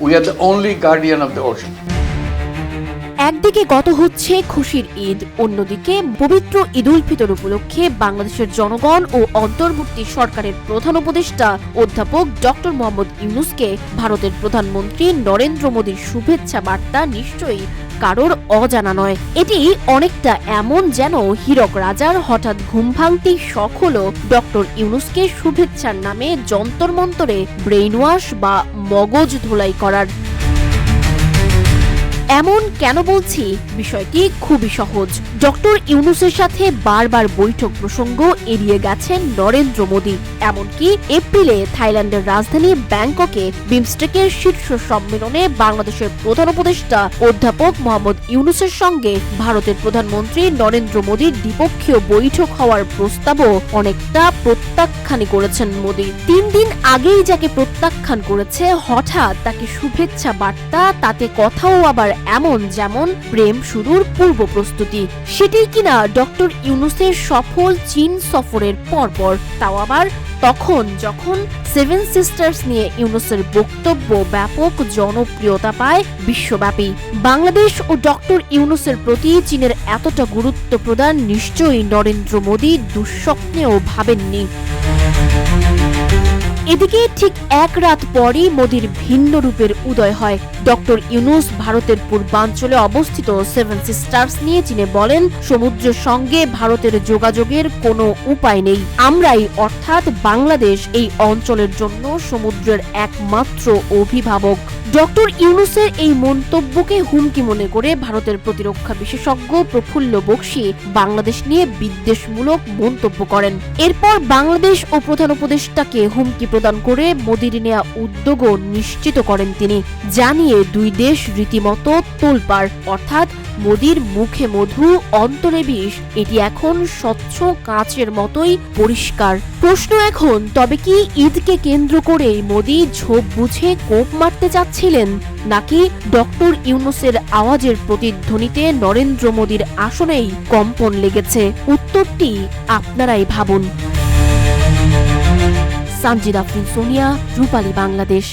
We are the only guardian of the ocean. একদিকে গত হচ্ছে খুশির ঈদ, অন্যদিকে পবিত্র ঈদ উল ফিতর উপলক্ষে বাংলাদেশের জনগণ ও অন্তর্বর্তী সরকারের প্রধান উপদেষ্টা অধ্যাপক ডক্টর মোহাম্মদ ইউনূসকে ভারতের প্রধানমন্ত্রী নরেন্দ্র মোদীর শুভেচ্ছা বার্তা নিশ্চয়ই কারোর অজানা নয়। এটি অনেকটা এমন যেন হীরক রাজার হঠাৎ ঘুম ভাঙতেই শখ হলো ডক্টর ইউনূসকে শুভেচ্ছার নামে যন্তর মন্তরে ব্রেইন ওয়াশ বা মগজ ধোলাই করার। এমন কেন বলছি? বিষয়টি খুবই সহজ। ডক্টর ইউনূসের সাথে বারবার বৈঠক প্রসঙ্গ এড়িয়ে গেছেন নরেন্দ্র মোদী। এমনকি এপ্রিলে থাইল্যান্ডের রাজধানী ব্যাংককে বিমস্টেকের শীর্ষ সম্মেলনে বাংলাদেশের প্রধান উপদেষ্টা অধ্যাপক মোহাম্মদ ইউনূসের সঙ্গে ভারতের প্রধানমন্ত্রী নরেন্দ্র মোদীর দ্বিপক্ষীয় বৈঠক হওয়ার প্রস্তাবও অনেকটা প্রত্যাখ্যানই করেছেন মোদী। 3 দিন আগেই যাকে প্রত্যাখ্যান করেছে, হঠাৎ তাকে শুভেচ্ছা বার্তা, তাতে কথাও আবার এমন যেমন প্রেম শুরুর পূর্ব প্রস্তুতি। সেটাই কিনা ডক্টর ইউনূসের সফল চীন সফরের পরপর, তাও আবার তখন যখন 7 সিস্টার্স নিয়ে ইউনূসের বক্তব্য ব্যাপক জনপ্রিয়তা পায় বিশ্বব্যাপী। বাংলাদেশ ও ডক্টর ইউনূসের প্রতি চীনের এতটা গুরুত্ব প্রদান নিশ্চয়ই নরেন্দ্র মোদী দুঃস্বপ্নেও ভাবেননি। এদিকে ঠিক এক রাত পরই মোদীর ভিন্ন রূপের উদয় হয়। ডক্টর ইউনূস ভারতের পূর্বাঞ্চলে অবস্থিত 7 সিস্টার্স নিয়ে চীনে বলেন, সমুদ্রের সঙ্গে ভারতের যোগাযোগের কোনো উপায় নেই। আমরাই অর্থাৎ বাংলাদেশ এই অঞ্চলের জন্য সমুদ্রের একমাত্র অভিভাবক। ডক্টর ইউনূসের এই মন্তব্যকে হুমকি মনে করে ভারতের প্রতিরক্ষা বিশেষজ্ঞ প্রফুল্ল বক্সী বাংলাদেশ নিয়ে বিদ্বেষমূলক মন্তব্য করেন। এরপর বাংলাদেশ ও প্রধান উপদেষ্টাকে হুমকি প্রদান করে মোদীর নেয়া উদ্যোগও নিশ্চিত করেন তিনি, জানিয়ে দুই দেশ রীতিমতো তোলপাড়। অর্থাৎ মোদীর মুখে মধু, অন্তরে বিষ, এটি এখন স্বচ্ছ কাঁচের মতোই পরিষ্কার। প্রশ্ন এখন, তবে কি ঈদকে কেন্দ্র করেই মোদী ঝোপ বুঝে কোপ মারতে চাচ্ছিলেন, নাকি ডক্টর ইউনূসের আওয়াজের প্রতিধ্বনিতে নরেন্দ্র মোদীর আসনেই কম্পন লেগেছে? উত্তরটি আপনারাই ভাবুন। সানজিদা আফরিন সোনিয়া, রূপালী বাংলাদেশ।